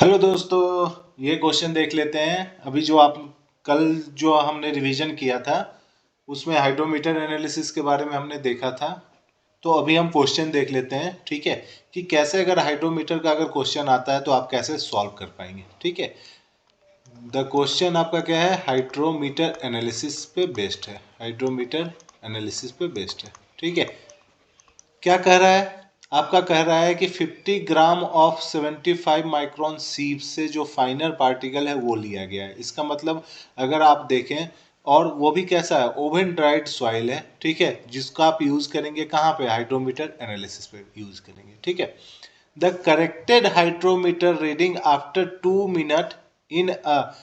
Hello दोस्तों, ये question देख लेते हैं। अभी जो आप कल जो हमने रिवीजन किया था उसमें हाइड्रोमीटर एनालिसिस के बारे में हमने देखा था। तो अभी हम क्वेश्चन देख लेते हैं, ठीक है, कि कैसे अगर हाइड्रोमीटर का अगर क्वेश्चन आता है तो आप कैसे सॉल्व कर पाएंगे। ठीक है, द क्वेश्चन आपका क्या है, हाइड्रोमीटर एनालिसिस पे बेस्ड है। हाइड्रोमीटर एनालिसिस पे बेस्ड है, ठीक है। क्या कह रहा है, आपका कह रहा है कि 50 ग्राम ऑफ 75 माइक्रोन सीव से जो फाइनर पार्टिकल है वो लिया गया है। इसका मतलब अगर आप देखें, और वो भी कैसा है, ओवन ड्राइड सॉइल है, ठीक है, जिसका आप यूज करेंगे कहाँ पे, हाइड्रोमीटर एनालिसिस पे यूज करेंगे। ठीक है, the corrected hydrometer reading after 2 minute in a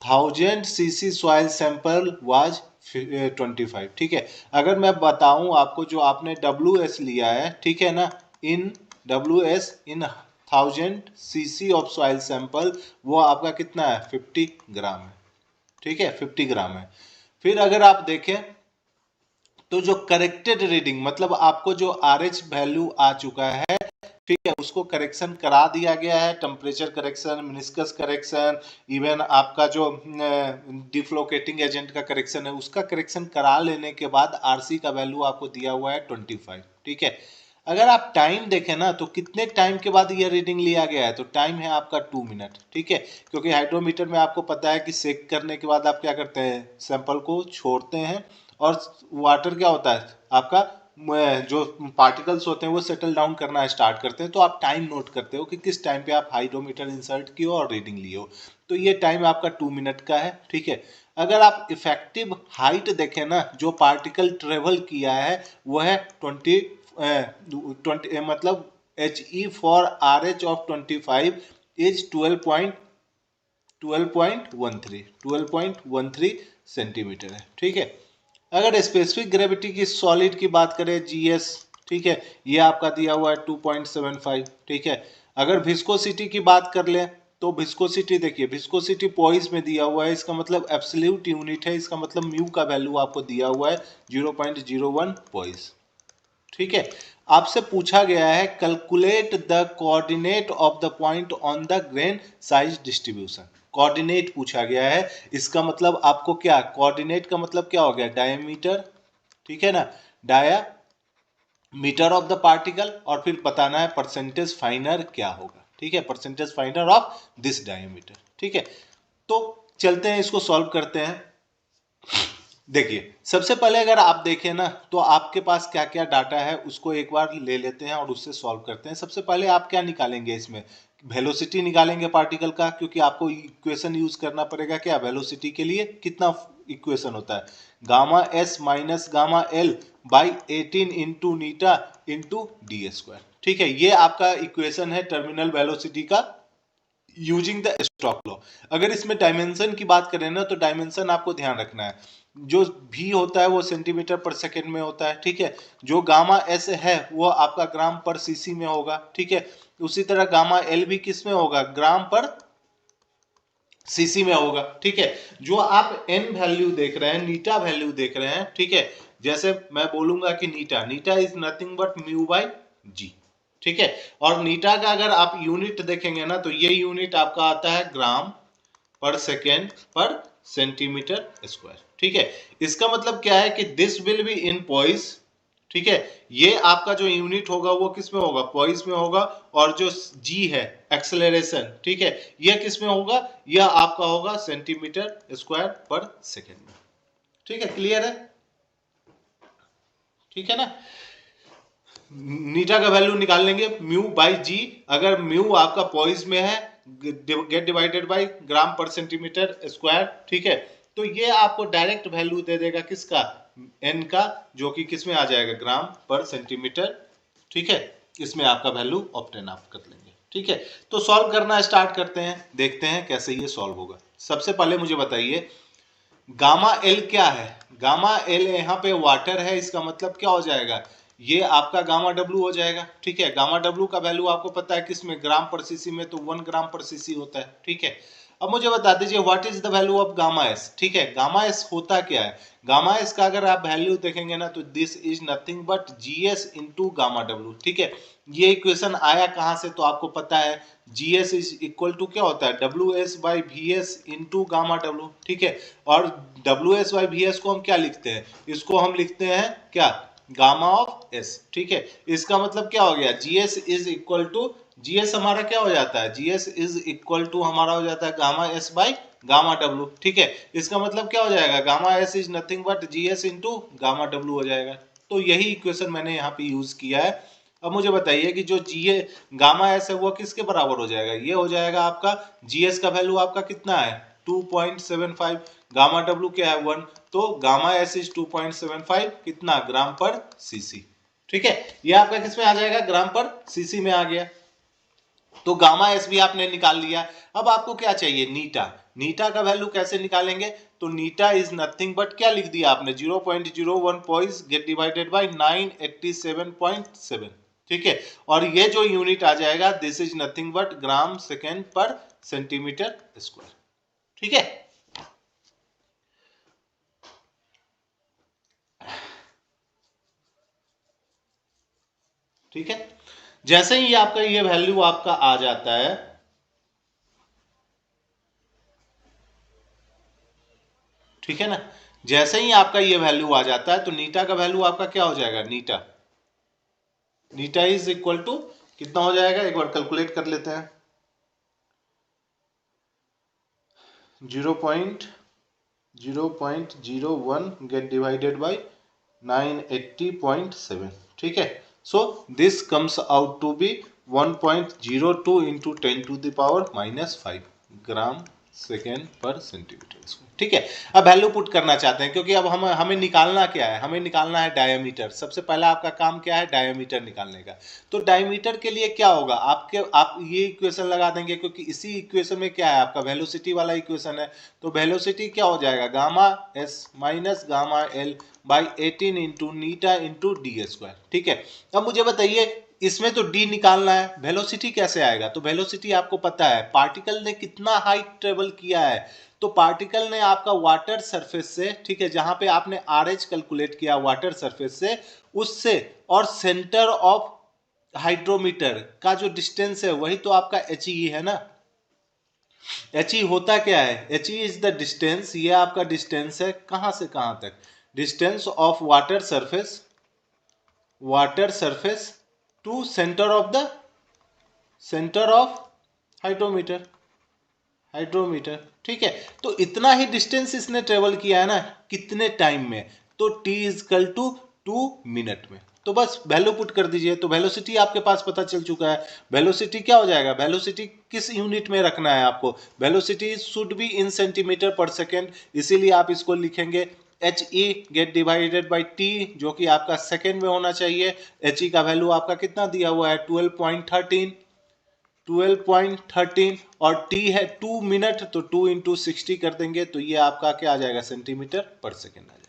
1000 cc soil sample was 25। ठीक है, अगर मैं बताऊं आपको, जो आपने WS लिया है, ठीक है ना, इन WS in 1000 cc of soil sample, वो आपका कितना है, 50 ग्राम है। ठीक है, 50 ग्राम है। फिर अगर आप देखें तो जो करेक्टेड रीडिंग मतलब आपको जो RH वैल्यू आ चुका है, ठीक है, उसको करेक्शन करा दिया गया है, temperature correction, meniscus correction, even आपका जो डिफ्लोकेटिंग एजेंट का करेक्शन है उसका करेक्शन करा लेने के बाद RC का वैल्यू आपको दिया हुआ है 25। ठीक है, अगर आप टाइम देखें ना तो कितने टाइम के बाद ये रीडिंग लिया गया है, तो टाइम है आपका 2 मिनट। ठीक है, क्योंकि हाइड्रोमीटर में आपको पता है कि सेक करने के बाद आप क्या करते हैं, सैंपल को छोड़ते हैं और वाटर क्या होता है आपका, जो पार्टिकल्स होते हैं वो सेटल डाउन करना स्टार्ट करते हैं। तो आप टाइम नोट करते हो कि किस टाइम पे आप हाइड्रोमीटर इंसर्ट किए और रीडिंग लिए हो। तो ये टाइम आपका 2 मिनट का है। ठीक है, अगर आप इफेक्टिव हाइट देखें ना, जो पार्टिकल ट्रेवल किया है वो है 20 मतलब HE for RH of 25 is 12.13 centimetre है। ठीक है, अगर स्पेसिफिक ग्रेविटी की सॉलिड की बात करें GS, ठीक है, ये आपका दिया हुआ है 2.75। ठीक है, अगर विस्कोसिटी की बात कर लें तो विस्कोसिटी देखिए, विस्कोसिटी पॉइस में दिया हुआ है, इसका मतलब एब्सोल्यूट यूनिट है, इसका मतलब म्यू का वैल्यू आपको दिया हुआ है 0.01 पॉइस। ठीक है, आपसे पूछा गया है calculate the coordinate of the point on the grain size distribution. Coordinate पूछा गया है, इसका मतलब आपको क्या, कोऑर्डिनेट का मतलब क्या हो गया, डायमीटर, ठीक है ना, डायमीटर ऑफ द पार्टिकल, और फिर बताना है परसेंटेज फाइनर क्या होगा। ठीक है, परसेंटेज फाइनर ऑफ दिस डायमीटर। ठीक है, तो चलते हैं इसको सॉल्व करते हैं। देखिए, सबसे पहले अगर आप देखें ना तो आपके पास क्या क्या डाटा है उसको एक बार ले लेते हैं और उससे सॉल्व करते हैं। सबसे पहले आप क्या निकालेंगे, इसमें वेलोसिटी निकालेंगे पार्टिकल का, क्योंकि आपको इक्वेशन यूज करना पड़ेगा। क्या वेलोसिटी के लिए कितना इक्वेशन होता है, gamma S minus gamma L by 18 into Neeta into D²। ठीक है, ये आपका इक्वेशन है टर्मिनल वेलोसिटी का यूजिंग द स्टॉक लॉ। अगर इसमें डायमेंशन की बात करें ना तो डायमेंशन आपको ध्यान रखना है, जो भी होता है वो सेंटीमीटर पर सेकेंड में होता है। ठीक है, जो गामा एस है वो आपका ग्राम पर सीसी में होगा। ठीक है, उसी तरह गामा एल भी किस में होगा, ग्राम पर सीसी में होगा। ठीक है, जो आप एन वैल्यू देख रहे हैं, नीटा वैल्यू देख रहे हैं, ठीक है, जैसे मैं बोलूंगा कि नीटा, नीटा is nothing but mu by G. ठीक है, और नीटा का अगर आप यूनिट देखेंगे ना तो ये यूनिट आपका आता है ग्राम पर सेकेंड पर सेंटीमीटर स्क्वायर। ठीक है, इसका मतलब क्या है कि this will be in poised. ठीक है, ये आपका जो यूनिट होगा वो किस में होगा, पॉइस में होगा, और जो जी है एक्सेलरेशन, ठीक है, यह किस में होगा, यह आपका होगा सेंटीमीटर स्क्वायर पर सेकेंड में। ठीक है, क्लियर है, ठीक है ना। नीटा का वैल्यू निकाल लेंगे म्यू बाई जी, अगर म्यू आपका पॉइस में है गेट डिवाइडेड बाई ग्राम पर सेंटीमीटर स्क्वायर। ठीक है, तो ये आपको डायरेक्ट वैल्यू दे देगा किसका, एन का, जो कि किस में आ जाएगा, ग्राम पर सेंटीमीटर। ठीक है, इसमें आपका वैल्यू ऑब्टेन आप कर लेंगे। ठीक है, तो सॉल्व करना स्टार्ट करते हैं, देखते हैं कैसे ये सॉल्व होगा। सबसे पहले मुझे बताइए गामा एल क्या है, गामा एल यहाँ पे वाटर है, इसका मतलब क्या हो जाएगा, ये आपका गामा डब्ल्यू हो जाएगा। ठीक है, गामा डब्ल्यू का वैल्यू आपको पता है किसमें, ग्राम पर सीसी में, तो 1 ग्राम पर सीसी होता है। ठीक है, अब मुझे बता दीजिए what is the value of gamma S. ठीक है, गामा एस होता क्या है? गामा एस का अगर आप वैल्यू देखेंगे ना तो this is nothing but GS into gamma W. ठीक है, ये इक्वेशन आया कहां से? तो आपको पता है जीएस इज इक्वल टू क्या होता है? W S by V S into gamma W. ठीक है, और W S by V S को हम क्या लिखते हैं? इसको हम लिखते हैं क्या? Gamma of S. ठीक है, इसका मतलब क्या हो गया? GS is equal to, GS हमारा क्या हो जाता है? जीएस इज इक्वल टू हमारा हो जाता है gamma S by gamma W. ठीक है, इसका मतलब क्या हो जाएगा? Gamma S is nothing but GS into gamma W हो जाएगा। तो यही इक्वेशन मैंने यहाँ पे यूज किया है। अब मुझे बताइए कि जो जीए गामा एस है वो किसके बराबर हो जाएगा? ये हो जाएगा आपका जीएस का वैल्यू आपका कितना है? 2.75। गामा डब्ल्यू क्या है? 1। तो गामा एस इज 2.75 कितना? ग्राम पर सीसी। ठीक है, ये आपका किस में आ जाएगा? ग्राम पर सीसी में आ गया। तो गामा एस भी आपने निकाल लिया। अब आपको क्या चाहिए? नीटा। नीटा का वैल्यू कैसे निकालेंगे? तो नीटा इज नथिंग बट क्या लिख दिया आपने? 0.01 पॉइंट गेट डिवाइडेड बाय 987.7। ठीक है, और ये जो यूनिट आ जाएगा this is nothing but gram second per centimetre square. ठीक है, ठीक है, जैसे ही आपका ये वैल्यू आपका आ जाता है, ठीक है ना, जैसे ही आपका ये वैल्यू आ जाता है तो नीटा का वैल्यू आपका क्या हो जाएगा? नीटा, नीटा इज इक्वल टू कितना हो जाएगा? एक बार कैलकुलेट कर लेते हैं। 0.01 गेट डिवाइडेड बाय 980.7। ठीक है, so this comes out to be 1.02 into 10⁻⁻5 gram second per centimetre square. ठीक है, अब वैल्यू पुट करना चाहते हैं क्योंकि अब हमें निकालना क्या है? हमें निकालना है डायमीटर। सबसे पहला आपका काम क्या है? डायमीटर निकालने का। तो डायमीटर के लिए क्या होगा? आप ये इक्वेशन लगा देंगे क्योंकि इसी इक्वेशन में क्या है? आपका वेलोसिटी वाला इक्वेशन है। तो वेलोसिटी क्या हो जाएगा? Gamma S minus gamma L by 18 into Neeta into D square. ठीक है, अब मुझे बताइए इसमें तो डी निकालना है, वेलोसिटी कैसे आएगा? तो वेलोसिटी आपको पता है पार्टिकल ने कितना हाइट ट्रेवल किया है। तो पार्टिकल ने आपका वाटर सरफेस से, ठीक है, जहां पे आपने आर एच कैलकुलेट किया वाटर सरफेस से, उससे और सेंटर ऑफ हाइड्रोमीटर का जो डिस्टेंस है वही तो आपका एच ई है ना। एच ई होता क्या है? H E is the distance, ये आपका डिस्टेंस है कहां से कहां तक? Distance of water surface to centre of hydrometer. ठीक है, तो इतना ही डिस्टेंस इसने ट्रेवल किया है ना, कितने टाइम में? तो t इजकल टू 2 मिनट में। तो बस वैल्यू पुट कर दीजिए। तो वेलोसिटी आपके पास पता चल चुका है। वेलोसिटी क्या हो जाएगा? वेलोसिटी किस यूनिट में रखना है आपको? Velocity should be in centimetre पर सेकेंड, इसीलिए आप इसको लिखेंगे H E gate divided by T, जो कि आपका सेकेंड में होना चाहिए। एच ई का वैल्यू आपका कितना दिया हुआ है? 12.13 और टी है 2 मिनट, तो 2 इंटू 60 कर देंगे तो ये आपका क्या आ जाएगा? सेंटीमीटर पर सेकेंड आ जाएगा।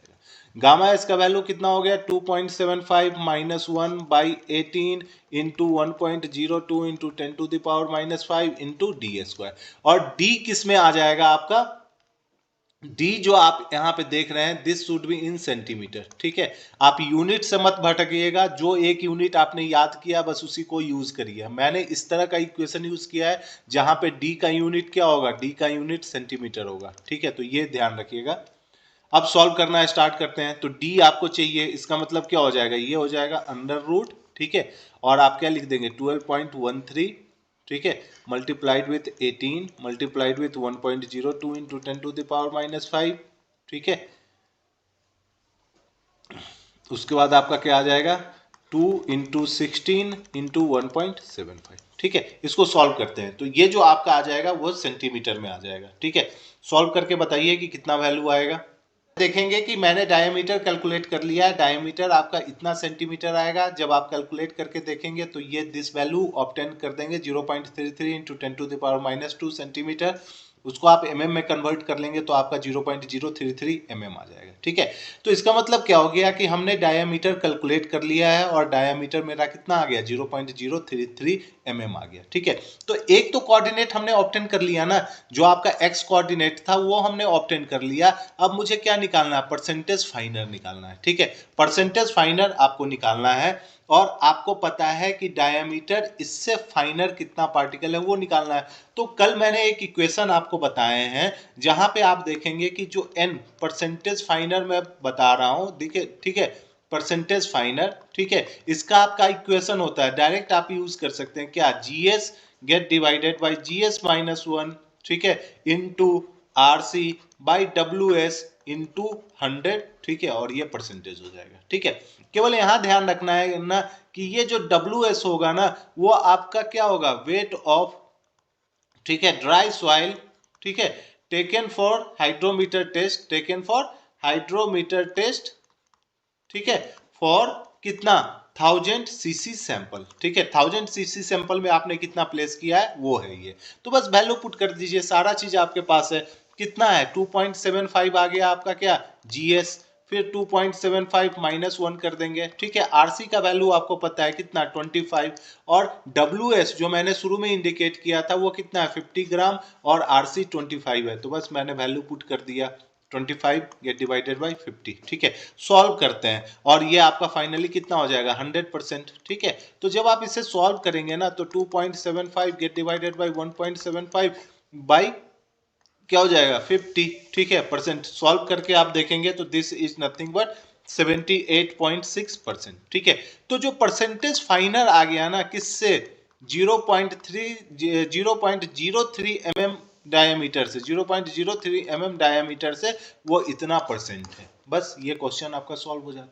गामा एस का वैल्यू कितना हो गया? 2.75 minus 1 by 18 into 1.02 into 10⁻⁻5 into D square. और डी किस में आ जाएगा आपका? डी जो आप यहां पे देख रहे हैं this should be in centimetre. ठीक है, आप यूनिट से मत भटकिएगा। जो एक यूनिट आपने याद किया बस उसी को यूज करिए। मैंने इस तरह का इक्वेशन यूज किया है जहां पे डी का यूनिट क्या होगा? डी का यूनिट सेंटीमीटर होगा। ठीक है, तो ये ध्यान रखिएगा। अब सॉल्व करना स्टार्ट करते हैं। तो डी आपको चाहिए, इसका मतलब क्या हो जाएगा? ये हो जाएगा अंडर रूट, ठीक है, और आप क्या लिख देंगे? 12.13, ठीक है, multiplied with 18 multiplied with 1.02 into 10⁻⁻5। ठीक है, उसके बाद आपका क्या आ जाएगा? 2 इंटू 16 इंटू 1.75। ठीक है, इसको सॉल्व करते हैं तो ये जो आपका आ जाएगा वो सेंटीमीटर में आ जाएगा। ठीक है, सॉल्व करके बताइए कि कितना वैल्यू आएगा। देखेंगे कि मैंने डायमीटर कैलकुलेट कर लिया है। डायमीटर आपका इतना सेंटीमीटर आएगा। जब आप कैलकुलेट करके देखेंगे तो ये दिस वैल्यू ऑब्टेन कर देंगे 0.33 इंटू 10⁻⁻2 सेंटीमीटर। उसको आप mm में कन्वर्ट कर लेंगे तो आपका 0.033 mm आ जाएगा। ठीक है, तो इसका मतलब क्या हो गया कि हमने डायामीटर कैलकुलेट कर लिया है और डायामीटर मेरा कितना आ गया 0.033 mm आ गया। ठीक है, तो एक तो कोऑर्डिनेट हमने ऑब्टेन कर लिया ना, जो आपका x कोऑर्डिनेट था वो हमने ऑब्टेन कर लिया। अब मुझे क्या निकालना है, परसेंटेज फाइनर निकालना है। ठीक है, परसेंटेज फाइनर आपको निकालना है और आपको पता है कि डायामीटर इससे फाइनर कितना पार्टिकल है वो निकालना है। तो कल मैंने एक इक्वेशन आपको बताए हैं जहां पे आप देखेंगे कि जो n परसेंटेज फाइनर मैं बता रहा हूं, देखिए ठीक है, परसेंटेज फाइनर, ठीक है, इसका आपका इक्वेशन होता है, डायरेक्ट आप यूज कर सकते हैं क्या, GS gate divided by GS minus 1, ठीक है, into RC by W S into 100, ठीक है, और ये परसेंटेज हो जाएगा। ठीक है, केवल यहां ध्यान रखना है ना कि ये जो डब्ल्यू एस होगा ना वो आपका क्या होगा, वेट ऑफ, ठीक है, ड्राई सॉइल, ठीक है, taken for hydrometer test, taken for hydrometer test, ठीक है, फॉर कितना 1000 सीसी सैंपल। ठीक है, 1000 सीसी सैंपल में आपने कितना प्लेस किया है वो है ये। तो बस वैल्यू पुट कर दीजिए, सारा चीज आपके पास है। कितना है 2.75 आ गया आपका क्या जीएस, फिर 2.75 माइनस 1 कर देंगे। ठीक है, आरसी का वैल्यू आपको पता है कितना 25, और डब्ल्यू एस जो मैंने शुरू में इंडिकेट किया था वो कितना है 50 ग्राम, और आरसी 25 है। तो बस मैंने वैल्यू पुट कर दिया 25 गेट डिवाइडेड बाई 50। ठीक है, सॉल्व करते हैं और ये आपका फाइनली कितना हो जाएगा 100%। ठीक है, तो जब आप इसे सॉल्व करेंगे ना तो 2.75 गेट डिवाइडेड बाई 1.75 बाई क्या हो जाएगा 50। ठीक है, परसेंट सॉल्व करके आप देखेंगे तो दिस इज नथिंग बट 78.6%। ठीक है, तो जो परसेंटेज फाइनर आ गया ना किससे 0.03 mm डायमीटर से, 0.03 mm डायमीटर से, वो इतना परसेंट है। बस ये क्वेश्चन आपका सॉल्व हो जाता है।